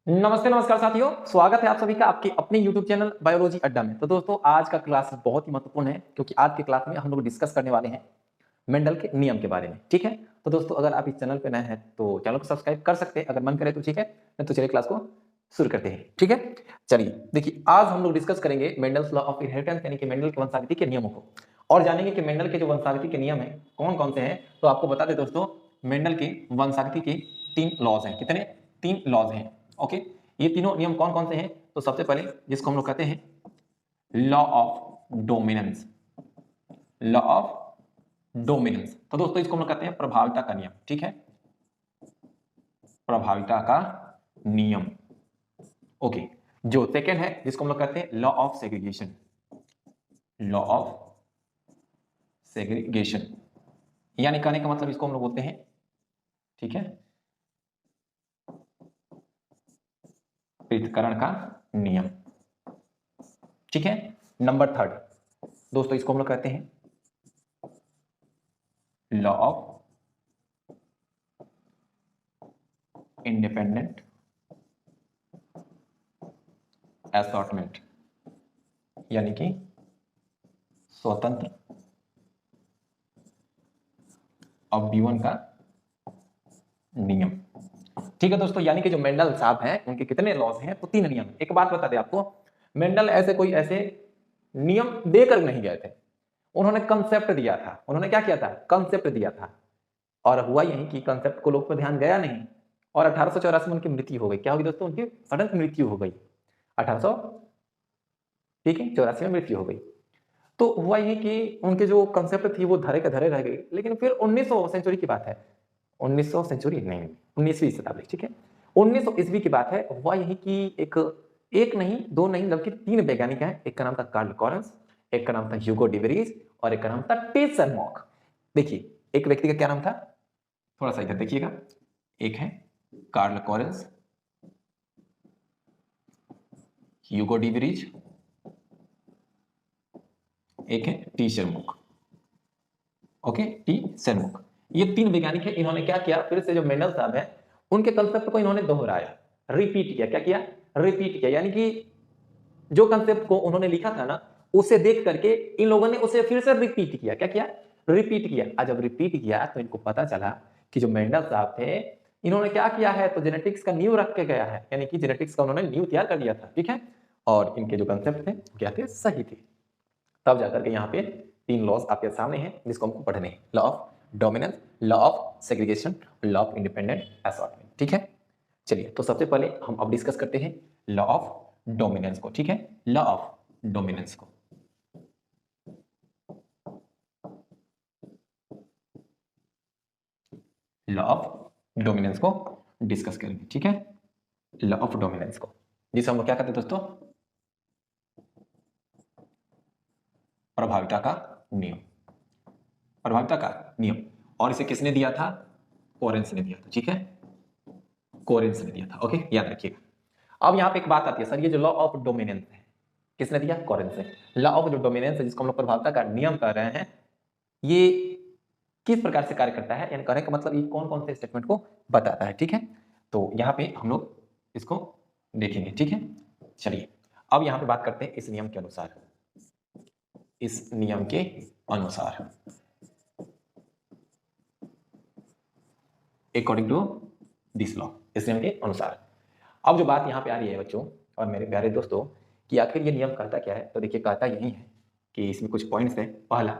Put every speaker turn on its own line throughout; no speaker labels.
नमस्ते नमस्कार साथियों, स्वागत है आप सभी का आपके अपने YouTube चैनल बायोलॉजी अड्डा में। तो दोस्तों आज का क्लास बहुत ही महत्वपूर्ण है क्योंकि आज के क्लास में हम लोग डिस्कस करने वाले हैं मेंडल के नियम के बारे में। ठीक है, तो दोस्तों अगर आप इस चैनल पे नए हैं तो चैनल को सब्सक्राइब कर सकते हैं अगर मन करे तो। ठीक है, नहीं तो चलिए क्लास को शुरू करते हैं। ठीक है, चलिए देखिए आज हम लोग डिस्कस करेंगे मेंडल्स लॉ ऑफ इनहेरिटेंस यानी कि मेंडल के वंशावृत्ति के नियमों को और जानेंगे कि मेंडल के जो वंशावृत्ति के नियम है कौन कौन से हैं। तो आपको बता दें दोस्तों, मेंडल के वंशावृत्ति के 3 लॉज हैं। कितने? 3 लॉज हैं। ओके, ये तीनों नियम कौन कौन से हैं? तो सबसे पहले जिसको हम लोग कहते हैं law of dominance. Law of dominance, तो दोस्तों इसको हम लोग कहते हैं प्रभाविता का नियम। ठीक है, प्रभाविता का नियम। ओके, जो सेकेंड है जिसको हम लोग कहते हैं law of segregation. Law of segregation यानी कहने का मतलब इसको हम लोग बोलते हैं, ठीक है, पृथक्करण का नियम। ठीक है, नंबर थर्ड दोस्तों इसको हम लोग कहते हैं लॉ ऑफ इंडिपेंडेंट असॉर्टमेंट यानी कि स्वतंत्र अवयवन का नियम। ठीक है दोस्तों, यानी कि जो मेंडल साहब हैं उनके कितने लॉज हैं? तो 3 नियम। एक बात बता दें आपको, मेंडल ऐसे नियम देकर नहीं गए थे, उन्होंने कंसेप्ट दिया था। उन्होंने क्या किया था? कंसेप्ट दिया था। और हुआ यही कि कंसेप्ट को लोग पर ध्यान गया नहीं और 1884 में उनकी मृत्यु हो गई। क्या होगी दोस्तों? उनकी सडन मृत्यु हो गई 1800, ठीक है, 84 में मृत्यु हो गई। तो हुआ ये कि उनके जो कंसेप्ट थी वो धरे के धरे रह गई। लेकिन फिर 1900 सेंचुरी की बात है, 1900 सेंचुरी नहीं, 19वीं शताब्दी, ठीक है, 1900 ईस्वी की बात है। हुआ यही कि एक एक नहीं, दो नहीं, बल्कि 3 वैज्ञानिक हैं। एक का नाम था कार्ल कॉरन्स, एक का नाम था ह्यूगो डिवरीज और एक का नाम था टेसन मॉक। देखिए एक व्यक्ति का क्या नाम था, थोड़ा सा इधर देखिएगा। एक है कार्ल कॉरन्स, ह्यूगो डिवरीज, एक है टी शर्मुख। ओके, टी शर्मुख, ये 3 वैज्ञानिक है। इन्होंने क्या किया, फिर से जो मेंडल साहब है उनके कंसेप्ट को इन्होंने दोहराया, रिपीट किया। क्या किया? रिपीट किया, यानी कि जो कंसेप्ट को उन्होंने लिखा था ना, उसे देख करके इन लोगों ने उसे फिर से रिपीट किया। क्या किया? रिपीट किया। आज जब रिपीट किया तो इनको पता चला कि जो मेंडल साहब थे इन्होंने क्या किया है, तो जेनेटिक्स का नींव रख के गया है, यानी कि जेनेटिक्स का उन्होंने नींव तैयार कर दिया था। ठीक है, और इनके जो कंसेप्ट थे क्या थे? सही थे। तब जाकर के यहाँ पे 3 लॉज आपके सामने हैं जिसको हमको पढ़ने हैं। Law of dominance, law of segregation, law of independent assortment. ठीक है, चलिए तो सबसे पहले हम अब डिस्कस करते हैं लॉ ऑफ डोमिनेंस को। ठीक है, लॉ ऑफ डोमिनेंस को, लॉ ऑफ डोमिनेंस को डिस्कस करेंगे। ठीक है, लॉ ऑफ डोमिनेंस को, जिसे हम लोग क्या कहते हैं दोस्तों? प्रभाविता का नियम। प्रभाविता का नियम, और इसे किसने दिया था? कोरेंस ने दिया था। ठीक है, कोरेंस ने दिया था। ओके, याद रखिएगा। अब यहाँ पे एक बात आती है, सर ये जो लॉ ऑफ डोमिनेंस है किसने दिया? कोरेंस ने। लॉ ऑफ जो डोमिनेंस है जिसको हम लोग प्रभावता का नियम कह रहे हैं, ये किस प्रकार से कार्य करता है, यानी कहने का मतलब ये कौन कौन से स्टेटमेंट को बताता है। ठीक है, तो यहाँ पे हम लोग इसको देखेंगे। ठीक है, चलिए अब यहाँ पे बात करते हैं इस नियम के अनुसार। इस नियम के अनुसार, अकॉर्डिंग टू दिस लॉ, इस नियम के अनुसार। अब जो बात यहाँ पे आ रही है बच्चों और मेरे प्यारे दोस्तों, कि आखिर ये नियम कहता क्या है, तो देखिए कहता यही है कि इसमें कुछ पॉइंट्स हैं। पहला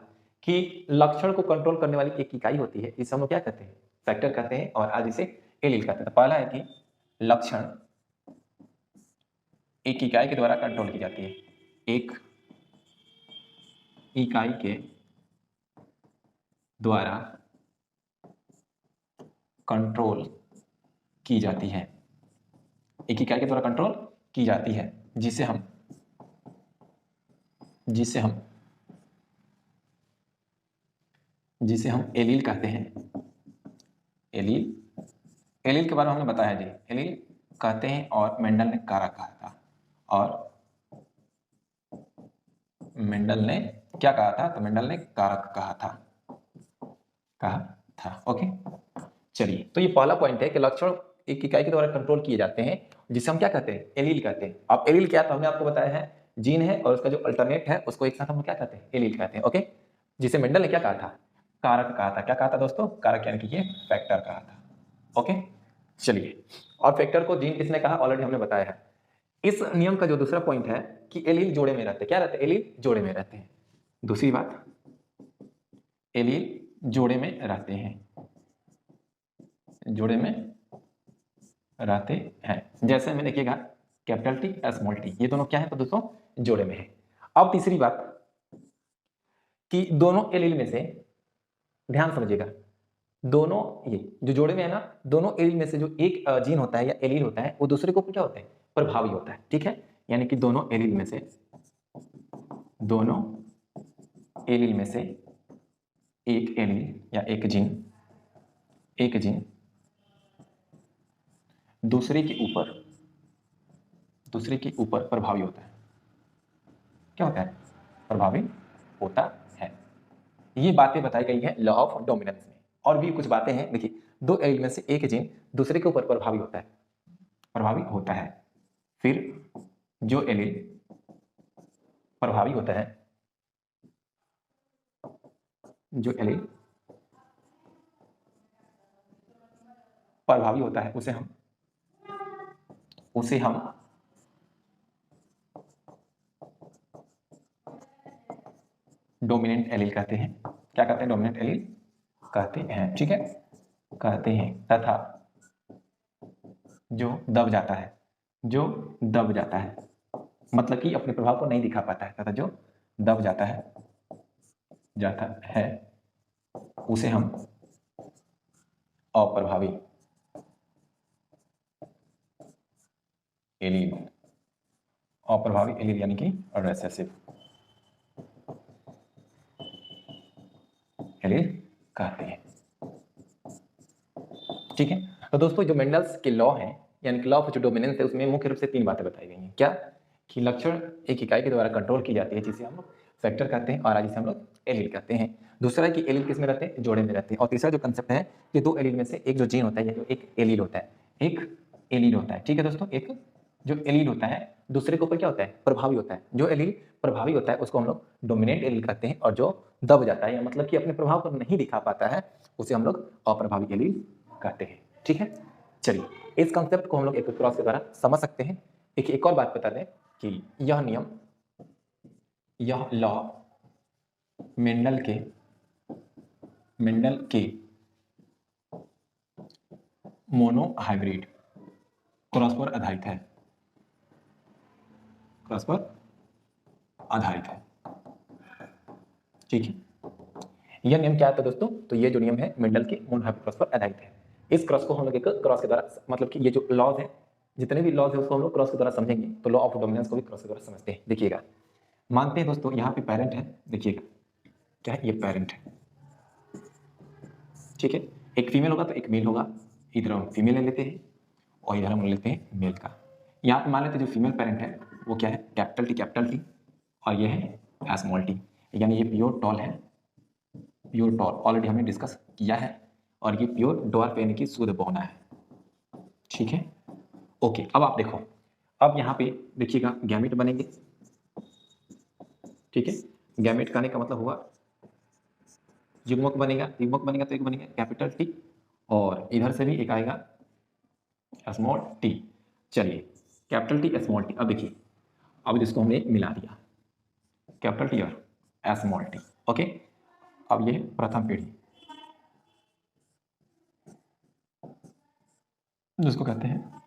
कि लक्षण को कंट्रोल करने वाली एक इकाई होती है, इसे हम लोग क्या कहते हैं? फैक्टर कहते हैं, और आज इसे एलील कहते हैं। तो पहला है कि लक्षण एक इकाई के द्वारा कंट्रोल की जाती है, एक इकाई के द्वारा कंट्रोल की जाती है, एक इकाई के द्वारा कंट्रोल की जाती है, जिसे हम एलील कहते हैं। एलील, एलील के बारे में हमने बताया जी, एलील कहते हैं, और मेंडल ने कारक कहा था। और मेंडल ने क्या कहा था? तो मेंडल ने कारक कहा था। ओके, चलिए तो ये पहला पॉइंट है कि लक्षण एक इकाई के द्वारा कंट्रोल किए जाते हैं, जिसे हम क्या कहते हैं, एलील कहते हैं। अब एलील क्या, तो हमने आपको बताया है जीन है और उसका जो अल्टरनेट है उसको एक साथ हम क्या कहते हैं, एलील कहते हैं। ओके, जिसे मेंडल ने क्या कहा था, कारक कहा था। क्या कहा था दोस्तों, कारक यानी कि ये फैक्टर कहा था। ओके, चलिए, और फैक्टर को जीन किसने कहा, ऑलरेडी हमने बताया है। इस नियम का जो दूसरा पॉइंट है कि एलील जोड़े में रहते हैं। क्या रहते हैं, एलील जोड़े में रहते हैं। दूसरी बात, एलील जोड़े में रहते हैं, जोड़े में रहते हैं। जैसे में देखिएगा कैपिटल टी स्मॉल टी, ये दोनों क्या है तो दोस्तों जोड़े में है। अब तीसरी बात कि दोनों एलील में से, ध्यान समझिएगा, दोनों ये जो जोड़े में है ना, दोनों एलील में से जो एक जीन होता है या एलील होता है वो दूसरे के ऊपर क्या होता है, प्रभावी होता है। ठीक है, यानी कि दोनों एलील में से, दोनों एलील में से एक एलील या एक जीन दूसरे के ऊपर प्रभावी होता है। क्या होता है, प्रभावी होता है। ये बातें बताई गई हैं लॉ ऑफ डोमिनेंस में। और भी कुछ बातें हैं, देखिए, दो एलील में से एक जीन दूसरे के ऊपर प्रभावी होता है। फिर जो एलील प्रभावी होता है, उसे हम डोमिनेंट एलील कहते हैं। क्या कहते हैं, डोमिनेंट एलील कहते हैं। ठीक है, कहते हैं। तथा जो दब जाता है, मतलब कि अपने प्रभाव को नहीं दिखा पाता है, तथा जो दब जाता है उसे हम अप्रभावी एलील यानी कि रिसेसिव एलील कहते हैं। ठीक है, तो दोस्तों जो मेंडल्स के लॉ है, यानी कि लॉ ऑफ जो डोमिनेंस है, उसमें मुख्य रूप से तीन बातें बताई गई हैं। क्या, कि लक्षण एक इकाई के द्वारा कंट्रोल की जाती है, जिसे हम लोग फैक्टर कहते हैं, और जिसे हम लोग एलील कहते हैं। दूसरा है कि एलील किस में रहते हैं, जोड़े में रहते हैं। और तीसरा जो कंसेप्ट है कि दो एलील में से एक जो जीन होता है या जो एक एलील होता है, ठीक है दोस्तों, एक जो एलील होता है दूसरे के ऊपर क्या होता है, प्रभावी होता है। जो एलील प्रभावी होता है उसको हम लोग डोमिनेंट एलील कहते हैं, और जो दब जाता है या मतलब कि अपने प्रभाव को नहीं दिखा पाता है उसे हम लोग अप्रभावी एलील कहते हैं। ठीक है, चलिए, इस कंसेप्ट को हम लोग एक क्रॉस के द्वारा समझ सकते हैं। देखिए, एक और बात बता दें कि यह नियम, यह लॉ मेंडल के मोनोहाइब्रिड क्रॉस पर आधारित है। ठीक है, यह नियम क्या है दोस्तों, तो ये जो नियम है मेंडल के मोनोहाइब्रिड क्रॉस पर आधारित है। इस क्रॉस को हम लोग एक क्रॉस के द्वारा, मतलब कि ये जो लॉज है, जितने भी लॉज है उसको हम लोग क्रॉस के द्वारा समझेंगे, तो लॉ ऑफ डोमिनेंस को भी क्रॉस के द्वारा समझते हैं। देखिएगा, मानते हैं दोस्तों यहाँ पे पेरेंट है, देखिएगा क्या है, ये पेरेंट है। ठीक है, एक फीमेल होगा तो एक मेल होगा, इधर हम फीमेल ले लेते हैं और इधर हम लेते हैं मेल का। यहाँ पे मान लेते हैं जो फीमेल पेरेंट है वो क्या है, कैपिटल टी, और ये है स्मॉल टी, यानी ये प्योर टॉल है, ऑलरेडी हमने डिस्कस किया है। और ये प्योर डॉर्फ यानी कि शुद्ध बौना है। ठीक है, ओके, अब आप देखो, अब यहाँ पे देखिएगा गैमेट बनेंगे। ठीक है, गैमेट कहने का मतलब हुआ युग्मक बनेगा तो एक बनेगा कैपिटल टी, और इधर से भी एक आएगा स्मॉल टी। चलिए, कैपिटल टी स्मॉल टी, अब देखिए, अब जिसको हमने मिला दिया कैपिटल टी और स्मॉल टी। ओके, अब ये प्रथम पीढ़ी जिसको कहते हैं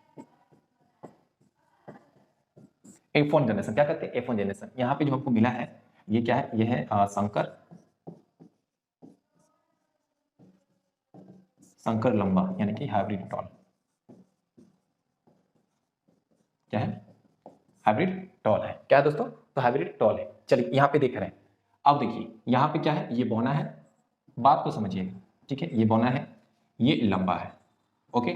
F1 जनरेशन। क्या कहते हैं, F1 जनरेशन। यहाँ पे जो हमको मिला है ये क्या है, ये है संकर लंबा, यानी कि हाइब्रिड टॉल। क्या है, हाइब्रिड टॉल है। क्या है दोस्तों, तो हाइब्रिड टॉल है। चलिए, यहाँ पे देख रहे हैं, अब देखिए यहाँ पे क्या है, ये बौना है, बात को समझिएगा। ठीक है, ये बौना है, ये लंबा है। ओके,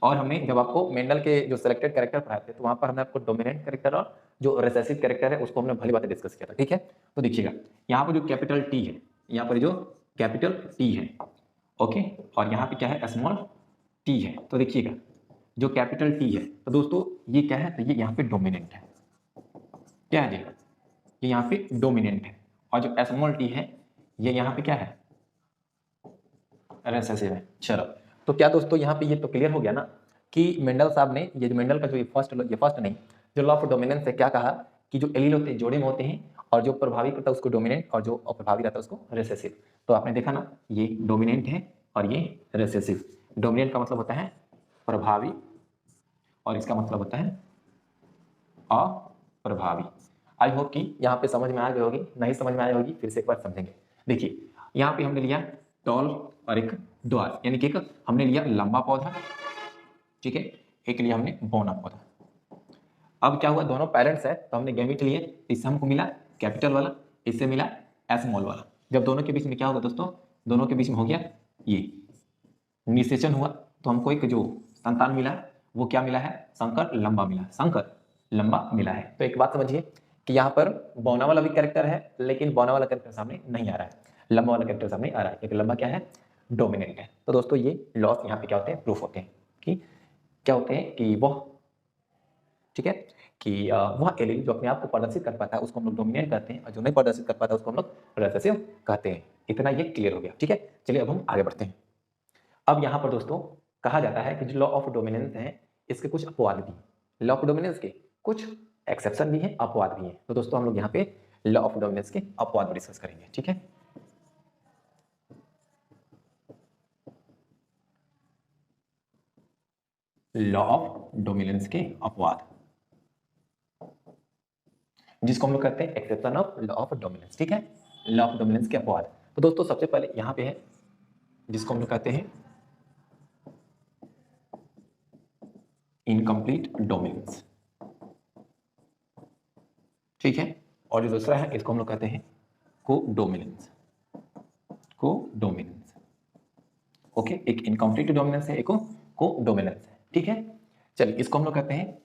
और हमने जब आपको मेंडल के जो सिलेक्टेड कैरेक्टर पढ़ाए थे तो वहां पर हमने आपको डोमिनेंट कैरेक्टर और जो रिसेसिव कैरेक्टर है उसको हमने भली बातें डिस्कस किया था। ठीक है, तो देखिएगा यहाँ पर जो कैपिटल टी है, यहाँ पर जो कैपिटल टी है, ओके, और यहाँ पे क्या है, स्मॉल टी है। तो देखिएगा जो कैपिटल टी है, तो दोस्तों ये क्या है, तो ये यहाँ पे डोमिनेंट है। क्या है ये यहाँ पे डोमिनेंट है। और जो स्मॉल टी है ये यहाँ पे क्या है, रेसेसिव है। चलो, तो क्या दोस्तों यहाँ पे ये तो क्लियर हो गया ना कि मेंडल साहब ने ये जो मेंडल का जो ये फर्स्ट नहीं, जो लॉ ऑफ डोमिनेंस है, क्या कहा कि जो एलील होते हैं जोड़े में होते हैं, और जो प्रभावी करता है उसको डोमिनेंट, और जो अप्रभावी रहता है उसको रेसेसिव। तो आपने देखा ना, ये डोमिनेंट है और ये रेसेसिव। डोमिनेंट का मतलब होता है प्रभावी और इसका मतलब होता है अप्रभावी। आई होप कि यहाँ पे समझ में आ गई होगी, नहीं समझ में आई होगी फिर से एक बार समझेंगे। देखिए यहाँ पे हमने लिया टॉल और एक ड्वार्फ, यानी कि एक हमने लिया लंबा पौधा, ठीक है, एक लिया हमने बौना पौधा। अब क्या हुआ, दोनों पेरेंट्स है तो हमने गैमेट लिए, इससे हमको मिला कैपिटल वाला, इससे मिला स्मॉल वाला। जब दोनों के बीच में क्या होगा दोस्तों, दोनों के बीच में हो गया ये निषेचन हुआ, तो हमको एक जो संतान मिला वो क्या मिला है, संकर लंबा मिला, संकर लंबा मिला है। तो एक बात समझिए कि यहाँ पर बौना वाला भी कैरेक्टर है, लेकिन बौना वाला कैरेक्टर सामने नहीं आ रहा है, लंबा वाला कैरेक्टर सामने आ रहा है, क्योंकि लंबा क्या है, डोमिनेंट है। तो दोस्तों ये लॉस यहाँ पे क्या होते हैं, प्रूफ होते हैं कि क्या होते हैं कि वह, ठीक है, कि वह एलील जो अपने आप को प्रदर्शित कर पाता है उसको हम लोग डोमिनेट करते हैं, और जो नहीं प्रदर्शित कर पाता उसको हम लोग रेसेसिव कहते हैं। इतना ये क्लियर हो गया, ठीक है। चलिए अब हम आगे बढ़ते हैं। अब यहाँ पर दोस्तों कहा जाता है कि जो लॉ ऑफ डोमिनेंस है इसके कुछ अपवाद भी हैं, लॉ ऑफ डोमिनेंस के कुछ एक्सेप्शन भी हैं, अपवाद भी हैं। तो दोस्तों हम लोग यहाँ पे लॉ ऑफ डोमिनेंस के अपवाद डिस्कस करेंगे, ठीक है। लॉ ऑफ डोमिनेंस के अपवाद, जिसको हम लोग कहते हैं exception of law of dominance, ठीक है, लॉ ऑफ डोमिनेंस के अपवाद। तो दोस्तों सबसे पहले यहाँ पे है जिसको हम लोग कहते हैं इनकम्प्लीट डोमिनेंस, ठीक है। और जो दूसरा है इसको हम लोग कहते हैं कोडोमिनेंस, कोडोमिनेंस, ओके। एक इनकम्प्लीट डोमिनेंस है, एक कोडोमिनेंस है, ठीक है। चलिए इसको हम लोग कहते हैं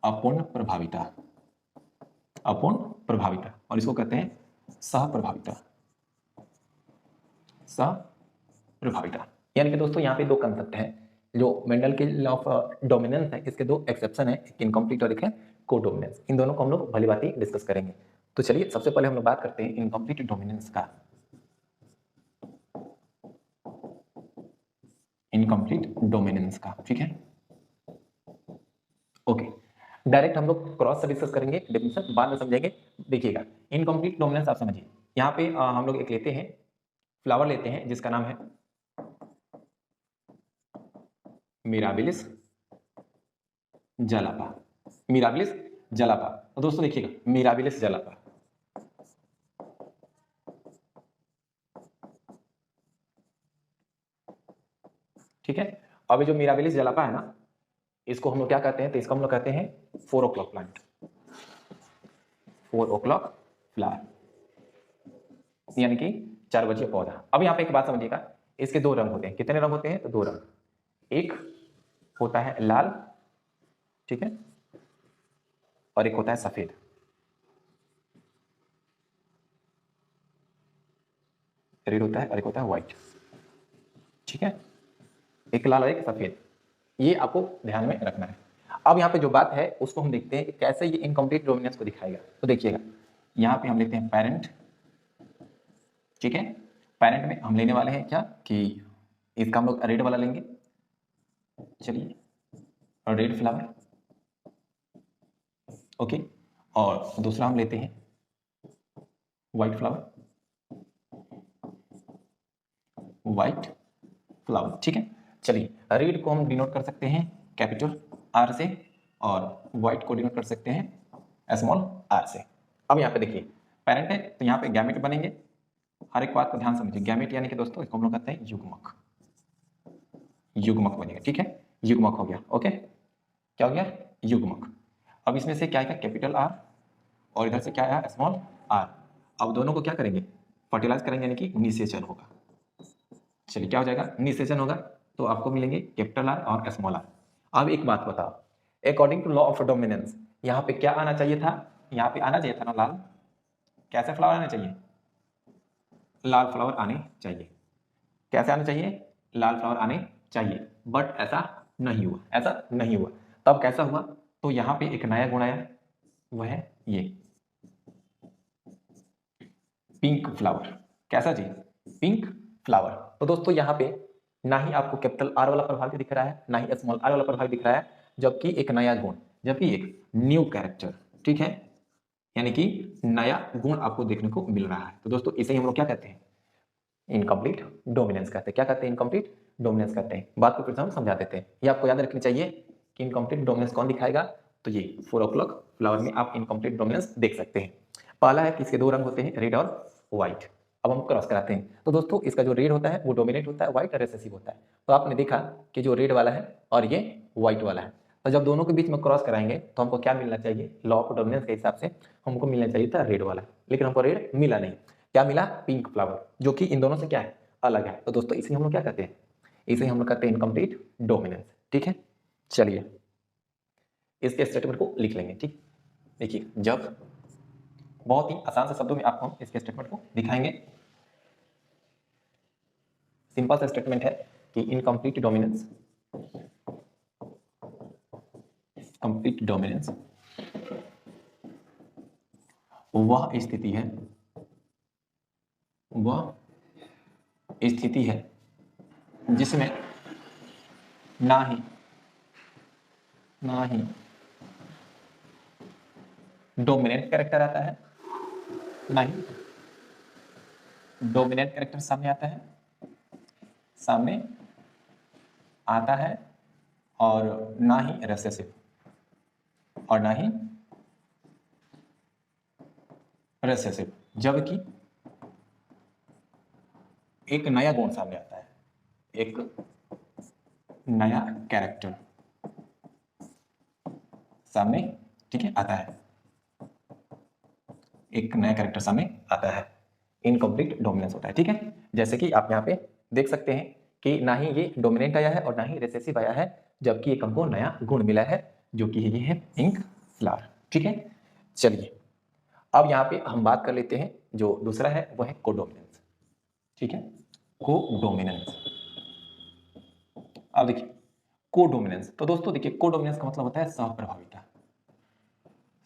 अपूर्ण प्रभाविता, अपूर्ण प्रभाविता, और इसको कहते हैं सहप्रभाविता, सहप्रभाविता। यानी कि दोस्तों यहाँ पे दो कंसेप्ट हैं, जो मेंडल के लॉ ऑफ डोमिनेंस है इसके दो एक्सेप्शन है, एक इनकम्प्लीट और एक है कोडोमिनेंस। इन दोनों को हम लोग भली बात डिस्कस करेंगे। तो चलिए सबसे पहले हम लोग बात करते हैं इनकम्प्लीट डोमिनेंस का, इनकम्प्लीट डोमिनेंस का, ठीक है, ओके। डायरेक्ट हम लोग क्रॉस से डिस्कस करेंगे, डेफिनेशन बाद में समझेंगे। देखिएगा इनकम्प्लीट डोमिनेंस आप समझिए, यहाँ पे हम लोग एक लेते हैं, फ्लावर लेते हैं जिसका नाम है मिराबिलिस जलापा, मिराबिलिस जलापा। तो दोस्तों देखिएगा मिराबिलिस जलापा, ठीक है। अब जो मिराबिलिस जलापा है ना, इसको हम लोग क्या कहते हैं, तो इसको हम लोग कहते हैं 4 o'clock प्लांट, 4 o'clock फ्लावर, यानी कि 4 बजे पौधा। अब यहाँ पे एक बात समझिएगा, इसके दो रंग होते हैं, कितने रंग होते हैं, तो दो रंग, एक होता है लाल, ठीक है, और एक होता है सफेद, रेड होता है, और एक होता है व्हाइट, ठीक है, एक लाल और एक सफेद, ये आपको ध्यान में रखना है। अब यहाँ पे जो बात है उसको हम देखते हैं कि कैसे ये इनकम्प्लीट डोमिनेंस को दिखाएगा। तो देखिएगा यहाँ पे हम लेते हैं पेरेंट, ठीक है, पेरेंट में हम लेने वाले हैं क्या कि इसका हम लोग रेड वाला लेंगे, चलिए, और रेड फ्लावर, ओके, और दूसरा हम लेते हैं व्हाइट फ्लावर, व्हाइट फ्लावर, ठीक है। चलिए रेड को हम डिनोट कर सकते हैं कैपिटल आर से, और व्हाइट को डिनोट कर सकते हैं स्मॉल आर से। अब यहाँ पे देखिए पेरेंट है तो यहाँ पे गैमेट बनेंगे, हर एक बात को ध्यान समझिए, गैमेट यानी कि दोस्तों इसको हम लोग कहते हैं युग्मक, युग्मक बनेगा, ठीक है, युग्मक हो गया, ओके, क्या हो गया, युग्मक। अब इसमें से क्या आएगा, कैपिटल आर, और इधर से क्या आया, स्मॉल आर। अब दोनों को क्या करेंगे, फर्टिलाइज करेंगे, यानी कि निषेचन होगा। चलिए क्या हो जाएगा, निषेचन होगा, तो आपको मिलेंगे कैपिटल आर और स्मॉल आर। अब एक बात बताओ, according to law of dominance यहाँ पे क्या आना चाहिए था, यहाँ पे आना चाहिए था ना लाल, कैसे फ्लावर आने चाहिए, लाल फ्लावर आने चाहिए, कैसे आने चाहिए, लाल फ्लावर आने चाहिए, बट ऐसा नहीं हुआ, ऐसा नहीं हुआ। तब कैसा हुआ, तो यहाँ पे एक नया गुण आया, वह है ये पिंक फ्लावर। कैसा जी, पिंक फ्लावर। तो दोस्तों यहाँ पे ना ही आपको कैपिटल आर वाला प्रभाव दिख रहा है, ना ही स्मॉल आर वाला प्रभाव दिख रहा है, जबकि एक नया गुण, जबकि एक न्यू कैरेक्टर, ठीक है, यानी कि नया गुण आपको देखने को मिल रहा है। तो दोस्तों इसे हम लोग क्या कहते हैं, इनकम्प्लीट डोमिनेंस कहते हैं। क्या कहते हैं, इनकम्प्लीट डोमिनेंस कहते हैं। बात को फिर से हम समझा देते हैं। ये आपको याद रखनी चाहिए कि इनकम्प्लीट डोमिनेंस कौन दिखाएगा, तो ये 4 o'clock फ्लावर में आप इनकम्प्लीट डोमिनेंस देख सकते हैं। पहला है कि इसके 2 रंग होते हैं, रेड और व्हाइट। अब हम क्रॉस कराते हैं। तो दोस्तों इसका जो रेड होता है वो डोमिनेट होता है, व्हाइट रिसेसिव होता है। तो आपने देखा कि जो रेड वाला है और ये व्हाइट वाला है, तो जब दोनों के बीच में क्रॉस कराएंगे तो हमको क्या मिलना चाहिए, लॉ ऑफ डोमिनेंस के हिसाब से हमको मिलना चाहिए था रेड वाला, लेकिन हमको रेड मिला नहीं। क्या मिला, पिंक फ्लावर, जो कि इन दोनों से क्या है, अलग है। तो दोस्तों इसे हम लोग क्या कहते हैं, इसे हम लोग कहते हैं इनकम्प्लीट डोमिनेंस। ठीक है, चलिए इसके स्टेटमेंट को लिख लेंगे। ठीक, देखिए जब, बहुत ही आसान से शब्दों में आपको हम इसके स्टेटमेंट को दिखाएंगे। सिंपल सा स्टेटमेंट है कि इनकम्प्लीट डोमिनेंस, कंप्लीट डोमिनेंस वह स्थिति है, वह स्थिति है जिसमें ना ही डोमिनेंट कैरेक्टर आता है, ना ही डोमिनेंट कैरेक्टर सामने आता है, और ना ही रेसेसिव, और ना ही रेसेसिव, जबकि एक नया गुण सामने आता है, एक नया कैरेक्टर सामने, ठीक है, आता है, एक नया कैरेक्टर सामने आता है, इनकम्प्लीट डोमिनेंस होता है। ठीक है, जैसे कि आप यहाँ पे देख सकते हैं कि ना ही ये डोमिनेंट आया है और ना ही रिसेसिव आया है, जबकि एक हमको नया गुण मिला है, जो कि ये है पिंक फ्लावर। ठीक है, चलिए अब यहाँ पे हम बात कर लेते हैं, जो दूसरा है वो है कोडोमिनेंस। ठीक है, कोडोमिनेंस। अब देखिए कोडोमिनेंस, तो दोस्तों देखिए कोडोमिनेंस का मतलब होता है सहप्रभाविता,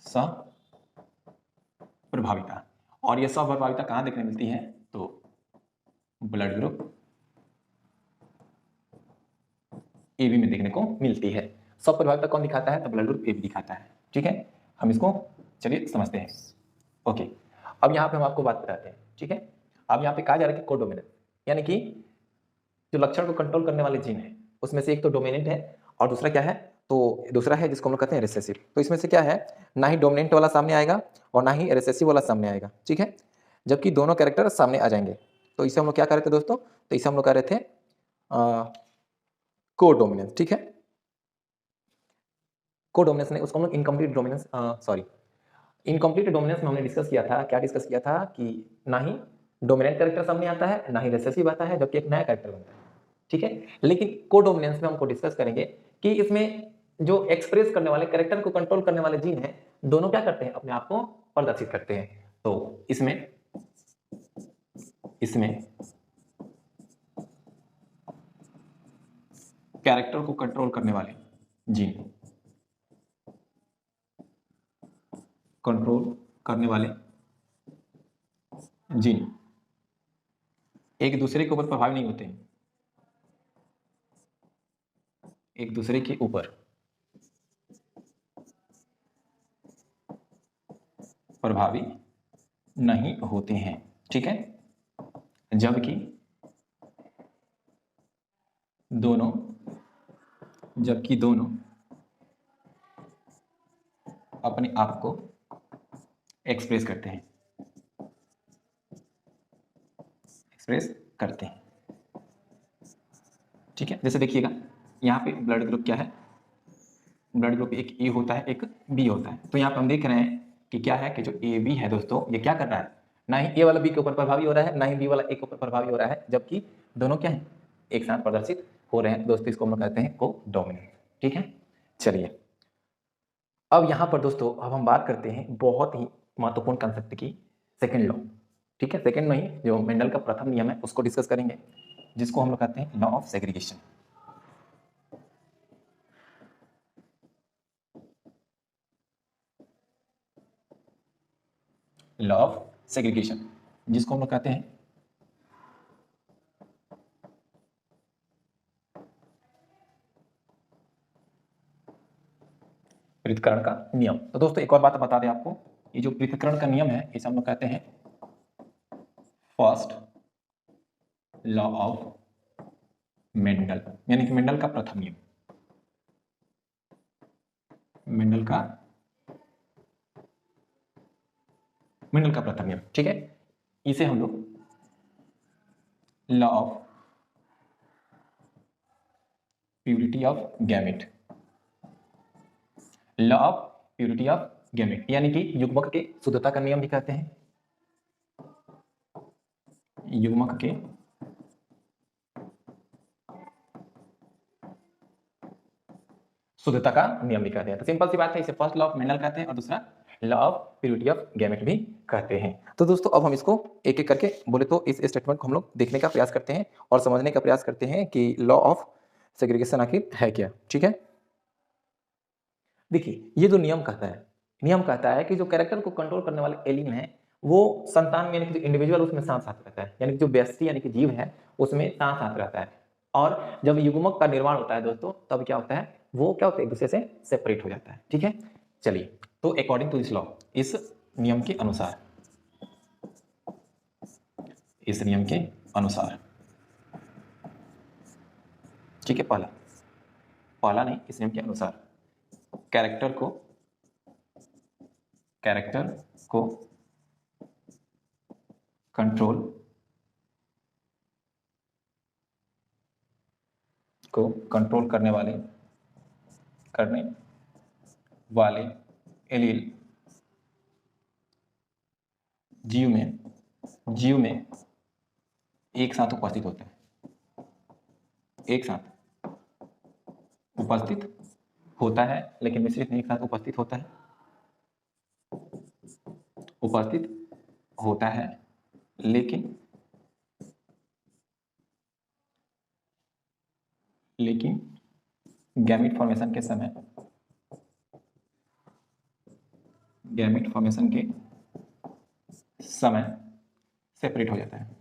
सहप्रभाविता। और यह सहप्रभाविता कहां देखने मिलती है, तो ब्लड ग्रुप AB में देखने को मिलती है। सहप्रभाविता कौन दिखाता है, तो ब्लड ग्रुप AB दिखाता है। ठीक है, हम इसको चलिए समझते हैं। ओके, अब यहाँ पे हम आपको बात बताते हैं। ठीक है, अब यहाँ पे कहा जा रहा है कि कोडोमिनेंस, यानी कि जो लक्षण को कंट्रोल करने वाले जीन है उसमें से एक तो डोमिनेंट है और दूसरा क्या है, तो दूसरा है जिसको हम लोग कहते हैं रिसेसिव। तो इसमें से क्या है, ना ही डोमिनेंट वाला सामने आएगा और ना ही रिसेसिव वाला सामने आएगा। ठीक है, जबकि दोनों कैरेक्टर सामने आ जाएंगे। तो इसे हम लोग क्या कर रहे थे दोस्तों, तो इसे हम लोग कह रहे थे कोडोमिनेंस। ठीक है, कोडोमिनेंस ने उसको हम लोग incomplete dominance, sorry, incomplete dominance में हमने डिस्कस किया था, क्या डिस्कस किया था कि ना ही डोमिनेंट कैरेक्टर सामने आता है, ना ही रिसेसिव आता है, जबकि एक नया कैरेक्टर बनता है। ठीक है, लेकिन कोडोमिनेंस में हमको डिस्कस करेंगे कि इसमें जो एक्सप्रेस करने वाले, कैरेक्टर को कंट्रोल करने वाले जीन हैं, दोनों क्या करते हैं, अपने आप को प्रदर्शित करते हैं। तो इसमें कैरेक्टर को कंट्रोल करने वाले जीन, कंट्रोल करने वाले जीन एक दूसरे के ऊपर प्रभावी नहीं होते, एक दूसरे के ऊपर प्रभावी नहीं होते हैं। ठीक है, जबकि दोनों अपने आप को एक्सप्रेस करते हैं, ठीक है, जैसे देखिएगा यहाँ पे ब्लड ग्रुप क्या है, ब्लड ग्रुप एक ए होता है, एक बी होता है। तो यहाँ पे हम देख रहे हैं कि क्या है कि जो ए बी है दोस्तों, ये क्या कर रहा है, ना ही ए वाला बी के ऊपर प्रभावी हो रहा है, ना ही बी वाला ए के ऊपर प्रभावी हो रहा है, जबकि दोनों क्या है, एक साथ प्रदर्शित हो रहे हैं। दोस्तों इसको हम लोग कहते हैं कोडोमिनेंस। ठीक है, चलिए अब यहाँ पर दोस्तों अब हम बात करते हैं बहुत ही महत्वपूर्ण कंसेप्ट की, सेकेंड लॉ। ठीक है, सेकेंड नहीं, जो मेंडल का प्रथम नियम है उसको डिस्कस करेंगे, जिसको हम लोग कहते हैं law of segregation. Law of segregation, जिसको हम लोग कहते हैं पृथक्करण का नियम। तो दोस्तों एक और बात बता दें आपको, ये जो पृथक्करण का नियम है इसे हम लोग कहते हैं फर्स्ट लॉ ऑफ मेंडल, यानी कि मेंडल का प्रथम नियम, मेंडल का प्रथम नियम। ठीक है, इसे हम लोग law of purity of gamete, law of purity of gamete यानी कि युग्मक के शुद्धता का नियम भी कहते हैं, युग्मक के शुद्धता का नियम भी कहते हैं। तो सिंपल सी बात है, इसे फर्स्ट लॉ ऑफ मेंडल कहते हैं और दूसरा law of purity of gamete भी कहते हैं। तो दोस्तों अब हम इसको एक एक करके बोले तो इस स्टेटमेंट को हम लोग देखने का प्रयास करते हैं और समझने का प्रयास करते हैं कि लॉ ऑफ सेग्रीगेशन आखिर है क्या। ठीक है, देखिए ये जो नियम कहता है कि जो कैरेक्टर को कंट्रोल करने वाले एलियन है वो संतान में यानी कि जो इंडिविजुअल उसमें साथ साथ रहता है, यानी कि जो व्यक्ति यानी कि जीव है उसमें साथ साथ रहता है। और जब युग्मक का निर्माण होता है दोस्तों तब क्या होता है, वो क्या होता है एक दूसरे से सेपरेट हो जाता है। ठीक है, चलिए तो अकॉर्डिंग टू दिस लॉ, इस नियम के अनुसार, इस नियम के अनुसार, ठीक है, पहला नहीं, इस नियम के अनुसार कैरेक्टर को कंट्रोल करने वाले एलील जीव में एक साथ उपस्थित होते हैं, एक साथ उपस्थित होता है, लेकिन मिश्रित नहीं, एक साथ उपस्थित होता है, लेकिन गैमेट फॉर्मेशन के समय सेपरेट हो जाता है,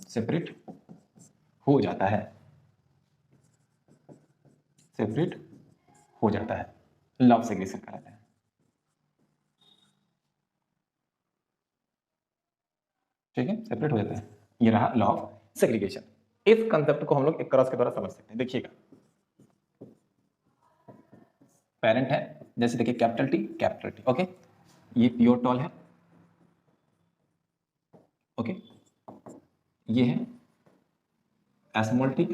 सेपरेट हो जाता है, लॉ ऑफ सेग्रीगेशन कहलाता है। ठीक है, सेपरेट हो जाता है, ये रहा लॉ ऑफ सेग्रीगेशन। इस कंसेप्ट को हम लोग एक क्रॉस के द्वारा समझ सकते हैं। देखिएगा, पेरेंट है, जैसे देखिए कैपिटल टी, ओके, ये प्योर टॉल है, ओके, ये है स्मॉल टी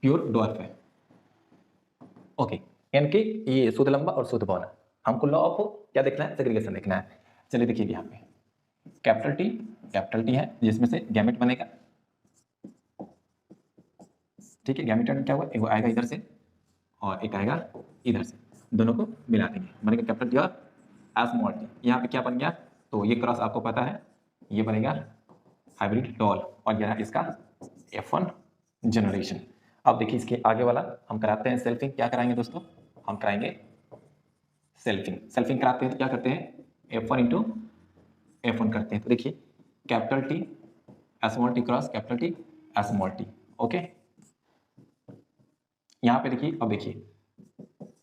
प्योर डॉर्फ है, ओके, यानी कि ये शुद्ध लंबा और शुद्ध बौना। हमको लॉ ऑफ क्या देखना है, सेग्रीगेशन देखना है। चलिए देखिए यहाँ पे कैपिटल टी है जिसमें से गैमेट बनेगा। ठीक है, गैमेट क्या हुआ, एक आएगा इधर से और एक आएगा इधर से, दोनों को मिला देंगे, बनेगा कैपिटल टी और स्मॉल टी। यहाँ पे क्या बन गया, तो ये क्रॉस आपको पता है, ये बनेगा हाइब्रिड डॉल और यह इसका F1 जनरेशन। अब देखिए इसके आगे वाला हम कराते हैं सेल्फिंग। क्या कराएंगे दोस्तों, हम कराएंगे सेल्फिंग कराते हैं तो क्या करते हैं, F1 इंटू F1 करते हैं। तो देखिए capital T small T cross capital T small T, okay. यहाँ पे देखिए, अब देखिए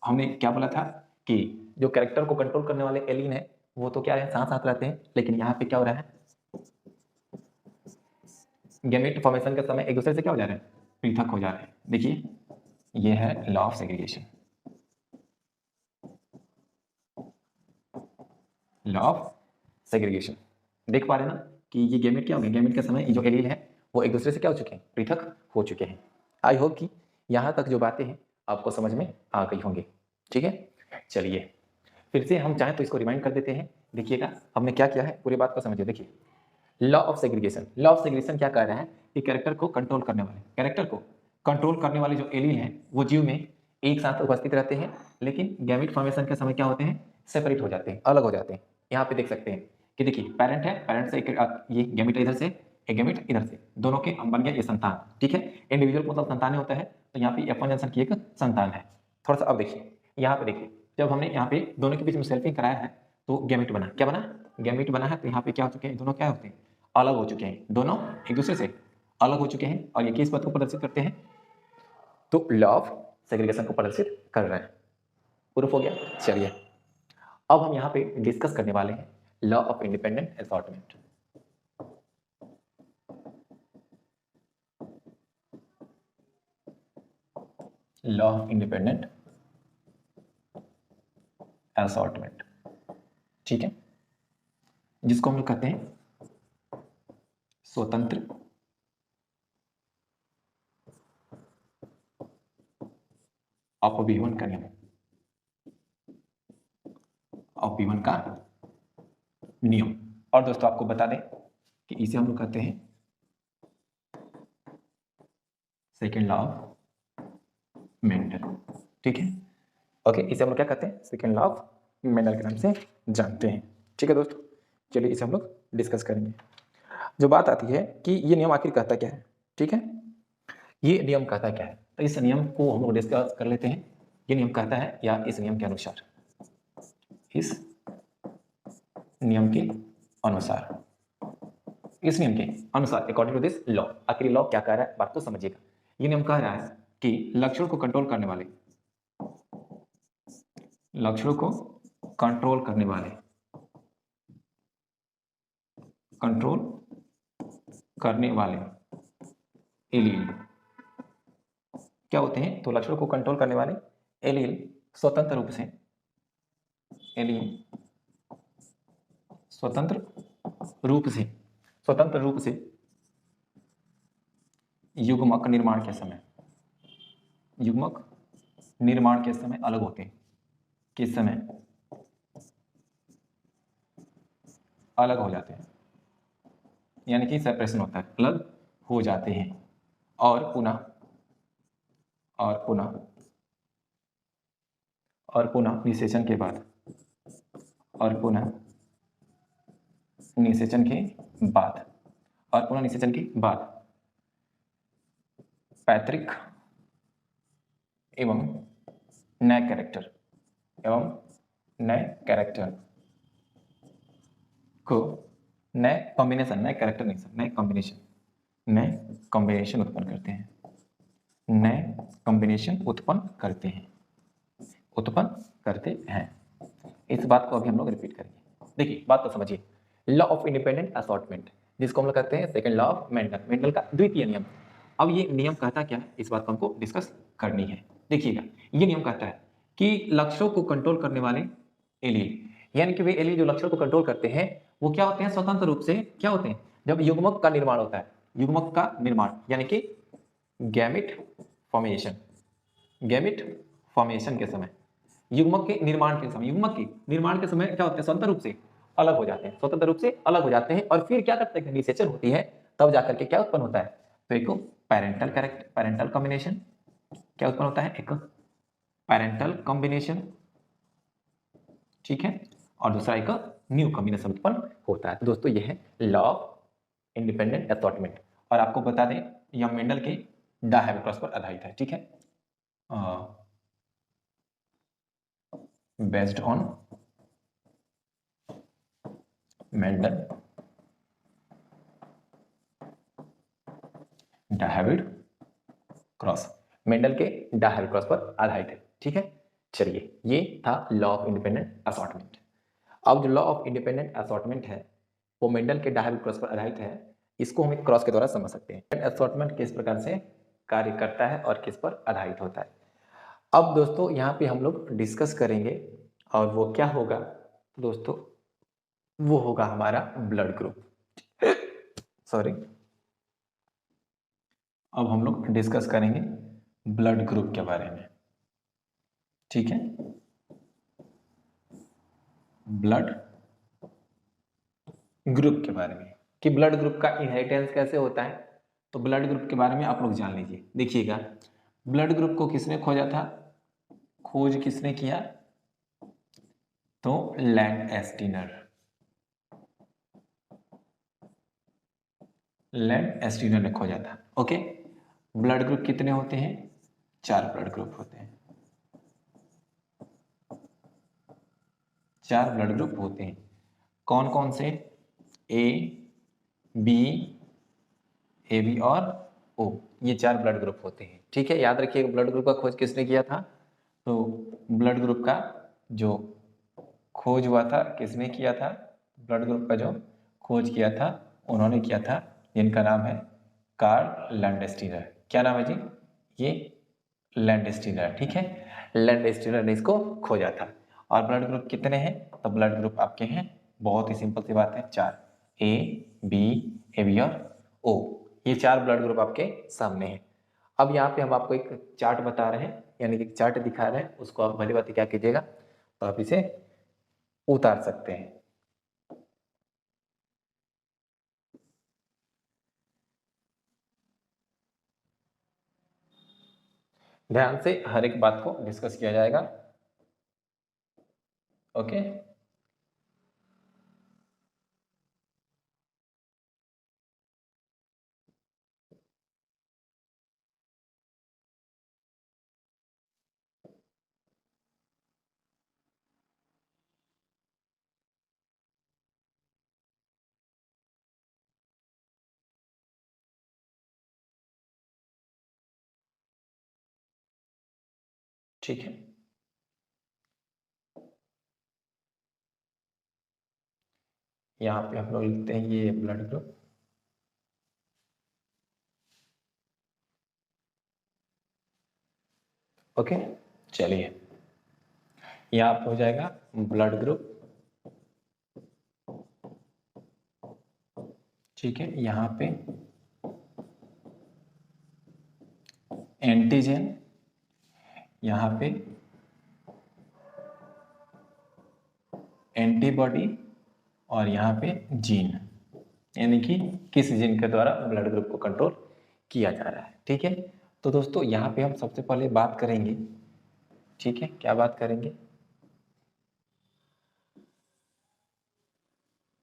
हमने क्या बोला था कि जो कैरेक्टर को कंट्रोल करने वाले एलियन है वो तो क्या है, साथ साथ रहते हैं, लेकिन यहाँ पे क्या हो रहा है, गैमेट फॉर्मेशन के समय एक दूसरे से क्या हो जा रहे हैं, पृथक हो जा रहे हैं। देखिए ये है law of segregation, law of segregation. देख पा रहे हैं ना कि ये गैमेट क्या हो गया, गैमेट के समय जो एलील है वो एक दूसरे से क्या हो चुके हैं, पृथक हो चुके हैं। आई होप कि यहाँ तक जो बातें हैं आपको समझ में आ गई होंगी। ठीक है, चलिए फिर से हम चाहें तो इसको रिमाइंड कर देते हैं। देखिएगा हमने क्या किया है, पूरी बात को समझिए। देखिए लॉ ऑफ सेग्रीगेशन क्या कह रहा है कि कैरेक्टर को कंट्रोल करने वाले जो एलील हैं वो जीव में एक साथ उपस्थित रहते हैं, लेकिन गैमेट फॉर्मेशन के समय क्या होते हैं, सेपरेट हो जाते हैं, अलग हो जाते हैं। यहाँ पे देख सकते हैं कि देखिए पेरेंट है, पेरेंट से ये गैमेट इधर से, एक गैमेट इधर से, दोनों के बन गया ये संतान। ठीक है, इंडिविजुअल मतलब संतान होता है, तो यहाँ पे F1 जंक्शन की एक संतान है। थोड़ा सा अब देखिए यहाँ पे देखिए जब हमने यहाँ पे दोनों के बीच में सेल्फिंग कराया है तो गैमेट बना, क्या बना, गैमेट बना है। तो यहाँ पे क्या हो चुके हैं, दोनों क्या होते हैं, अलग हो चुके हैं, दोनों एक दूसरे से अलग हो चुके हैं। और ये किस बात को प्रदर्शित करते हैं, तो लॉ ऑफ सेग्रीगेशन को प्रदर्शित कर रहे हैं। प्रूफ हो गया। चलिए अब हम यहाँ पे डिस्कस करने वाले हैं law of independent assortment. Law of independent assortment, ठीक है, जिसको हम लोग कहते हैं स्वतंत्र अपव्यवन का नियम, अपव्यवन का नियम। और दोस्तों आपको बता दें कि इसे हम लोग कहते हैं सेकेंड लॉ ऑफ मेंडल, ठीक है। ओके, इसे हम लोग क्या कहते हैं, सेकेंड लॉ ऑफ मेंडल के नाम से जानते हैं, ठीक है दोस्तों। चलिए इसे हम लोग डिस्कस करेंगे। जो बात आती है कि ये नियम आखिर कहता क्या है, ठीक है, ये नियम कहता क्या है, तो इस नियम को हम लोग डिस्कस कर लेते हैं। ये नियम कहता है, या इस नियम के अनुसार, इस नियम के अनुसार, इस नियम के अनुसार अकॉर्डिंग टू दिस लॉ, आखिर लॉ क्या कह रहा है, बात को समझिएगा। ये नियम कह रहा है कि लक्षणों को कंट्रोल करने वाले, लक्षणों को कंट्रोल करने वाले, कंट्रोल करने वाले एलील क्या होते हैं, तो लक्षणों को कंट्रोल करने वाले एलील स्वतंत्र रूप से, एलील स्वतंत्र रूप से, स्वतंत्र रूप से युग्मक निर्माण के समय, युग्मक निर्माण के समय अलग होते हैं। किस समय अलग हो जाते हैं, यानी कि सेपरेशन होता है, अलग हो जाते हैं। और पुनः निषेचन के बाद, और पुनः निषेचन के बाद, और पुनः निषेचन के बाद पैतृक एवं नए कैरेक्टर, एवं नए कैरेक्टर को, नए कॉम्बिनेशन, नए कैरेक्टर नहीं सर, नए कॉम्बिनेशन, नए कॉम्बिनेशन उत्पन्न करते हैं, नए कॉम्बिनेशन उत्पन्न करते हैं, उत्पन्न करते हैं। इस बात को अभी हम लोग रिपीट करेंगे। देखिए बात को समझिए, लॉ ऑफ इंडिपेंडेंट असॉर्टमेंट, जिसको हम लोग कहते हैं second law of Mendel, Mendel का द्वितीय नियम। अब ये नियम कहता क्या है, इस बात को हमको डिस्कस करनी है। देखिएगा, ये नियम कहता है कि लक्षणों को कंट्रोल करने वाले एलील, यानी कि वे एलील जो लक्षणों को कंट्रोल करते हैं वो क्या होते हैं, स्वतंत्र रूप से क्या होते हैं, जब युग्मक का निर्माण होता है, युग्मक का निर्माण यानी कि गैमेट फॉर्मेशन, गैमेट फॉर्मेशन के समय, युग्मक के निर्माण के समय, युग्मक के निर्माण के समय क्या होते हैं, स्वतंत्र रूप से अलग हो जाते हैं, स्वतंत्र रूप से अलग हो जाते हैं। और फिर क्या करते हैं, निषेचन होती है, तब जाकर के क्या उत्पन्न होता है, तो एक पैरेंटल कैरेक्टर, पैरेंटल कॉम्बिनेशन क्या उत्पन्न होता है, एक पैरेंटल कॉम्बिनेशन, ठीक है, और दूसरा एक न्यू कॉम्बिनेशन उत्पन्न होता है। तो दोस्तों ये है लॉ ऑफ इंडिपेंडेंट असॉर्टमेंट। और आपको बता दें यह मेंडल के डायहेबिक्रॉस पर आधारित है, ठीक है, based on Mendel dihybrid cross, Mendel के डायहेबिड क्रॉस पर आधारित है, ठीक है। चलिए ये था लॉ ऑफ इंडिपेंडेंट असॉर्टमेंट। अब जो लॉ ऑफ इंडिपेंडेंट असॉर्टमेंट है वो मेंडल के डायहेबिड क्रॉस पर आधारित है, इसको हम एक क्रॉस के द्वारा समझ सकते हैं। असॉर्टमेंट किस प्रकार से कार्य करता है और किस पर आधारित होता है। अब दोस्तों यहाँ पे हम लोग डिस्कस करेंगे, और वो क्या होगा दोस्तों, वो होगा हमारा ब्लड ग्रुप, सॉरी। अब हम लोग डिस्कस करेंगे ब्लड ग्रुप के बारे में, ठीक है, ब्लड ग्रुप के बारे में, कि ब्लड ग्रुप का इनहेरिटेंस कैसे होता है। तो ब्लड ग्रुप के बारे में आप लोग जान लीजिए। देखिएगा, ब्लड ग्रुप को किसने खोजा था, खोज किसने किया, तो लैंड एस्टीनर, लैंड एस्टीनर ने खोजा था। ओके, ब्लड ग्रुप कितने होते हैं, 4 ब्लड ग्रुप होते हैं, 4 ब्लड ग्रुप होते हैं। कौन कौन से? ए, बी, ए बी और ओ, ये 4 ब्लड ग्रुप होते हैं। ठीक है, याद रखिएगा ब्लड ग्रुप का खोज किसने किया था? तो ब्लड ग्रुप का जो खोज हुआ था किसने किया था? ब्लड ग्रुप का जो खोज किया था उन्होंने किया था, जिनका नाम है कार्ल लैंडस्टीनर। क्या नाम है जी? ये लैंडस्टीनर। ठीक है, लैंडस्टीनर ने इसको खोजा था। और ब्लड ग्रुप कितने हैं? तो ब्लड ग्रुप आपके हैं, बहुत ही सिंपल सी बात है, 4। ए बी, ए बी और ओ, ये 4 ब्लड ग्रुप आपके सामने हैं। अब यहाँ पे हम आपको एक चार्ट बता रहे हैं, यानी कि चार्ट दिखा रहे हैं, उसको आप भली बात क्या कीजिएगा, तो आप इसे उतार सकते हैं। ध्यान से हर एक बात को डिस्कस किया जाएगा। ओके, ठीक है। यहाँ पे हम लोग लिखते हैं ये ब्लड ग्रुप। ओके, चलिए यहाँ पे हो जाएगा ब्लड ग्रुप। ठीक है, यहाँ पे एंटीजन, यहाँ पे एंटीबॉडी और यहाँ पे जीन, यानी कि किस जीन के द्वारा ब्लड ग्रुप को कंट्रोल किया जा रहा है। ठीक है, तो दोस्तों यहाँ पे हम सबसे पहले बात करेंगे। ठीक है, क्या बात करेंगे?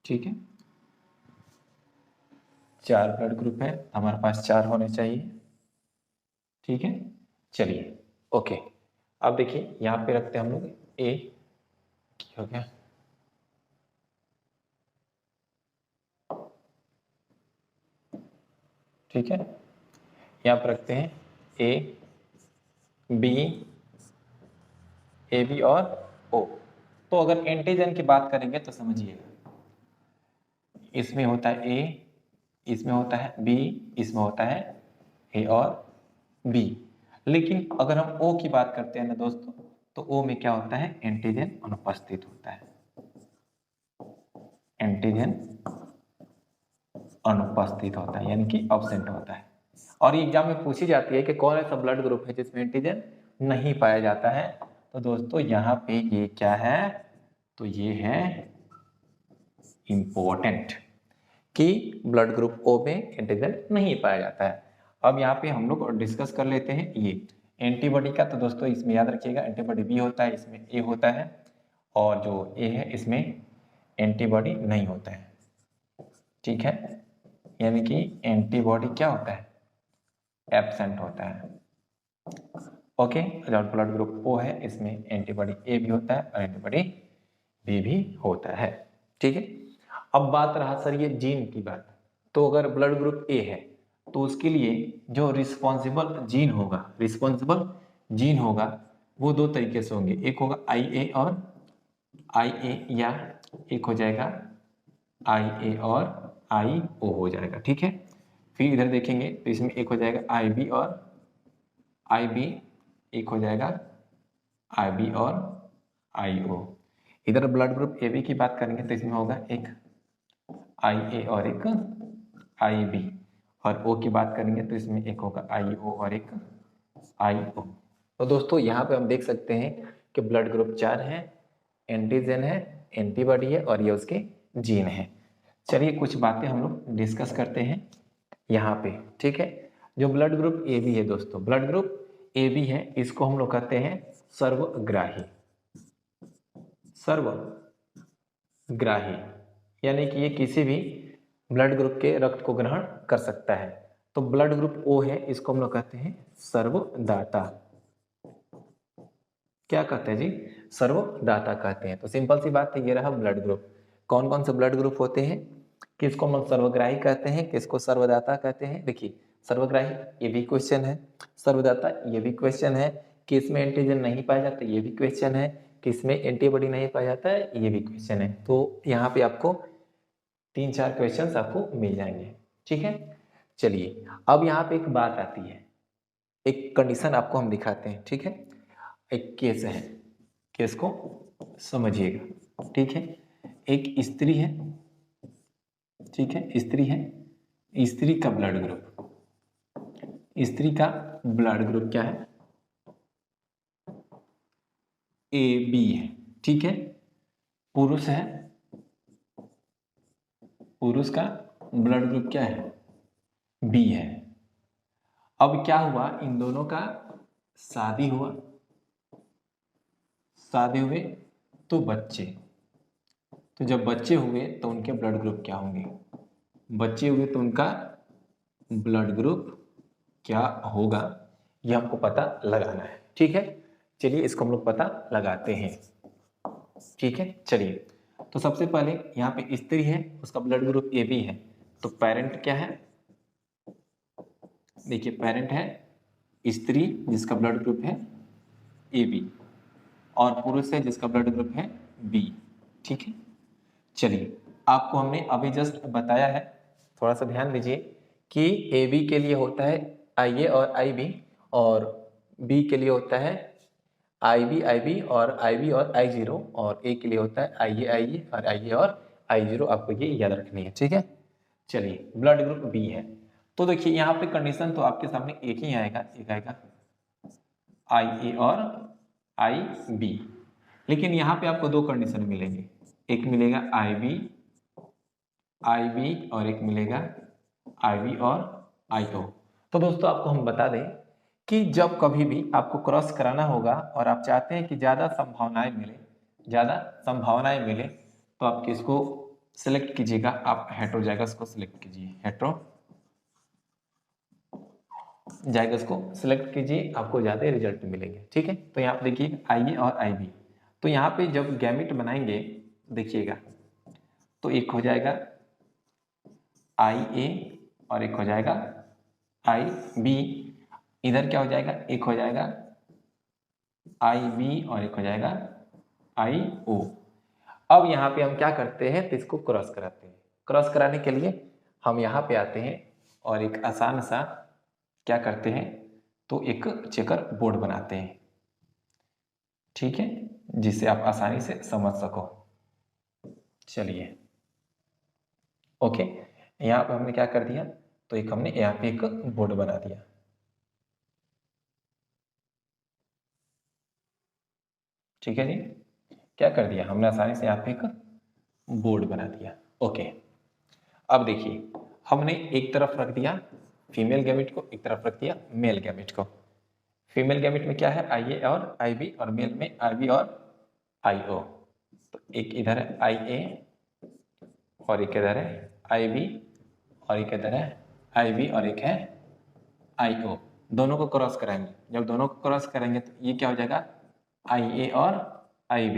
ठीक है, 4 ब्लड ग्रुप है, हमारे पास 4 होने चाहिए। ठीक है, चलिए ओके। अब देखिए यहाँ पे रखते हैं हम लोग ए, हो गया, ठीक है, यहाँ पर रखते हैं ए बी, ए बी और ओ। तो अगर एंटीजन की बात करेंगे तो समझिएगा, इसमें होता है ए, इसमें होता है बी, इसमें होता है ए और बी। लेकिन अगर हम ओ की बात करते हैं ना दोस्तों, तो ओ में क्या होता है? एंटीजन अनुपस्थित होता है, एंटीजन अनुपस्थित होता है, यानी कि अब्सेंट होता है। और ये एग्जाम में पूछी जाती है कि कौन ऐसा ब्लड ग्रुप है जिसमें एंटीजन नहीं पाया जाता है। तो दोस्तों यहाँ पे ये क्या है? तो ये है इंपॉर्टेंट कि ब्लड ग्रुप ओ में एंटीजन नहीं पाया जाता है। अब यहाँ पे हम लोग डिस्कस कर लेते हैं ये एंटीबॉडी का। तो दोस्तों इसमें याद रखिएगा एंटीबॉडी बी होता है, इसमें ए होता है, और जो ए है इसमें एंटीबॉडी नहीं होता है। ठीक है, यानी कि एंटीबॉडी क्या होता है? एब्सेंट होता है। ओके, और ब्लड ग्रुप ओ है, इसमें एंटीबॉडी ए भी होता है और एंटीबॉडी बी भी होता है। ठीक है, अब बात रहा सर ये जीन की बात। तो अगर ब्लड ग्रुप ए है तो उसके लिए जो रिस्पॉन्सिबल जीन होगा वो 2 तरीके से होंगे, एक होगा आई ए और आई ए, या एक हो जाएगा आई ए और आई ओ हो जाएगा। ठीक है, फिर इधर देखेंगे तो इसमें एक हो जाएगा आई बी और आई बी, एक हो जाएगा आई बी और आई ओ। इधर ब्लड ग्रुप ए बी की बात करेंगे तो इसमें होगा एक आई ए और एक आई बी, और ओ की बात करेंगे तो इसमें एक होगा आई ओ और एक आई ओ। तो दोस्तों यहाँ पे हम देख सकते हैं कि ब्लड ग्रुप 4 है, एंटीजन है, एंटीबॉडी है और ये उसके जीन है। चलिए कुछ बातें हम लोग डिस्कस करते हैं यहाँ पे। ठीक है, जो ब्लड ग्रुप ए बी है दोस्तों, ब्लड ग्रुप ए बी है, इसको हम लोग कहते हैं सर्वग्राही। सर्वग्राही यानी कि ये किसी भी ब्लड ग्रुप के रक्त को ग्रहण कर सकता है। तो ब्लड ग्रुप ओ है, इसको हम लोग कहते हैं सर्वदाता। क्या कहते हैं जी? सर्वदाता कहते हैं। तो सिंपल सी बात है, ये रहा ब्लड ग्रुप। कौन कौन से ब्लड ग्रुप होते हैं? किसको हम सर्वग्राही कहते हैं, किसको सर्वदाता कहते हैं? देखिए, सर्वग्राही ये भी क्वेश्चन है, सर्वदाता ये भी क्वेश्चन है, किसमें एंटीजन नहीं पाया जाता ये भी क्वेश्चन है, किसमें एंटीबॉडी नहीं पाया जाता है ये भी क्वेश्चन है। तो यहाँ पे आपको 3-4 क्वेश्चंस आपको मिल जाएंगे। ठीक है, चलिए अब यहाँ पे एक बात आती है, एक कंडीशन आपको हम दिखाते हैं। ठीक है, एक केस है, केस को समझिएगा। ठीक है, एक स्त्री है, ठीक है, स्त्री है, स्त्री का ब्लड ग्रुप, स्त्री का ब्लड ग्रुप क्या है? AB है। ठीक है, पुरुष है, पुरुष का ब्लड ग्रुप क्या है? B है। अब क्या हुआ, इन दोनों का शादी हुआ, शादी हुए तो बच्चे, तो जब बच्चे हुए तो उनके ब्लड ग्रुप क्या होंगे? बच्चे हुए तो उनका ब्लड ग्रुप क्या होगा, ये हमको पता लगाना है। ठीक है, चलिए इसको हम लोग पता लगाते हैं। ठीक है, चलिए तो सबसे पहले यहाँ पे स्त्री है, उसका ब्लड ग्रुप AB है, तो पेरेंट क्या है? देखिए, पेरेंट है स्त्री जिसका ब्लड ग्रुप है AB, और पुरुष है जिसका ब्लड ग्रुप है B। ठीक है, चलिए आपको हमने अभी जस्ट बताया है, थोड़ा सा ध्यान दीजिए कि AB के लिए होता है IA और IB, और B के लिए होता है IB और IB और I0, और A के लिए होता है IA और IA और I0। आपको ये याद रखनी है। ठीक है, चलिए ब्लड ग्रुप B है, तो देखिए यहाँ पे कंडीशन तो आपके सामने एक ही आएगा, एक आएगा IA और IB, लेकिन यहाँ पे आपको दो कंडीशन मिलेंगे, एक मिलेगा IB और एक मिलेगा IB और IO। तो दोस्तों आपको हम बता दें कि जब कभी भी आपको क्रॉस कराना होगा और आप चाहते हैं कि ज़्यादा संभावनाएं मिले, ज़्यादा संभावनाएं मिले, तो आप किसको सिलेक्ट कीजिएगा? आप हेटेरोजाइगस को सिलेक्ट कीजिए, हेटेरोजाइगस को सिलेक्ट कीजिए, आपको ज़्यादा रिजल्ट मिलेंगे। ठीक है, तो यहाँ पे देखिए IA और IB, तो यहाँ पे जब गैमेट बनाएंगे देखिएगा, तो एक हो जाएगा IA और एक हो जाएगा IB, इधर क्या हो जाएगा? एक हो जाएगा IB और एक हो जाएगा IO। अब यहाँ पे हम क्या करते हैं, तो इसको क्रॉस कराते हैं। क्रॉस कराने के लिए हम यहाँ पे आते हैं और एक आसान सा क्या करते हैं, तो एक चेकर बोर्ड बनाते हैं। ठीक है, जिससे आप आसानी से समझ सको। चलिए ओके, यहाँ पे हमने क्या कर दिया, तो एक हमने यहाँ पे एक बोर्ड बना दिया। ठीक है जी, क्या कर दिया हमने, आसानी से यहाँ पे एक बोर्ड बना दिया। ओके, अब देखिए हमने एक तरफ रख दिया फीमेल गैमेट को, एक तरफ रख दिया मेल गैमेट को। फीमेल गैमेट में क्या है? IA और IB, और मेल में IB और IO। तो एक इधर है IA और एक इधर है IB, और एक इधर है IB और एक है IO। दोनों को क्रॉस कराएंगे, जब दोनों को क्रॉस करेंगे तो ये क्या हो जाएगा? IA और IB।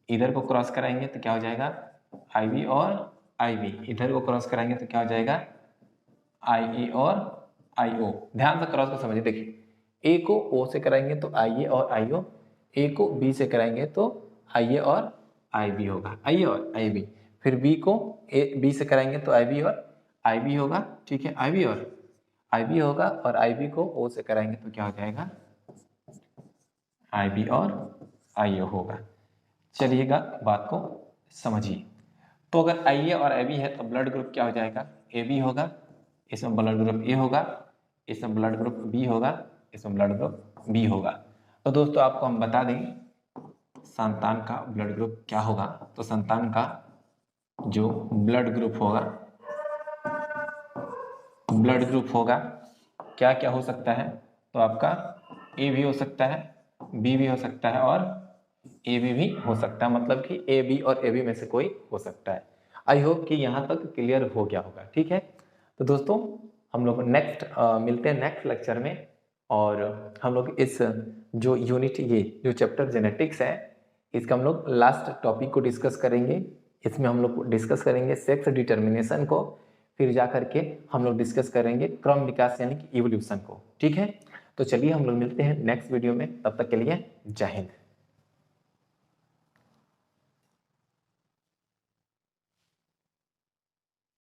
इधर को क्रॉस कराएंगे तो क्या हो जाएगा? IB और IB। इधर को क्रॉस कराएंगे तो क्या हो जाएगा? IA और IO। ध्यान से क्रॉस को समझिए। देखिए, A को O से कराएंगे तो IA और IO, A को B से कराएंगे तो IA और IB होगा, IA और IB। फिर B को B से कराएंगे तो IB और IB होगा। ठीक है, IB और IB होगा, और IB को O से कराएंगे तो क्या हो जाएगा? IB और IO होगा। चलिएगा बात को समझिए। तो अगर IA और IB है तो ब्लड ग्रुप क्या हो जाएगा? AB होगा, इसमें ब्लड ग्रुप A होगा, इसमें ब्लड ग्रुप B होगा, इसमें ब्लड ग्रुप B होगा। तो दोस्तों आपको हम बता दें संतान का ब्लड ग्रुप क्या होगा। तो संतान का जो ब्लड ग्रुप होगा, ब्लड ग्रुप होगा क्या क्या हो सकता है? तो आपका A भी हो सकता है, B भी हो सकता है, और AB भी हो सकता है, मतलब कि AB और AB में से कोई हो सकता है। आई होप कि यहाँ तक क्लियर हो गया होगा। ठीक है, तो दोस्तों हम लोग नेक्स्ट मिलते हैं नेक्स्ट लेक्चर में, और हम लोग इस जो यूनिट, ये जो चैप्टर जेनेटिक्स है, इसका हम लोग लास्ट टॉपिक को डिस्कस करेंगे। इसमें हम लोग डिस्कस करेंगे सेक्स डिटर्मिनेशन को, फिर जा करके हम लोग डिस्कस करेंगे क्रम विकास यानी कि इवोल्यूशन को। ठीक है, तो चलिए हम लोग मिलते हैं नेक्स्ट वीडियो में, तब तक के लिए जय हिंद।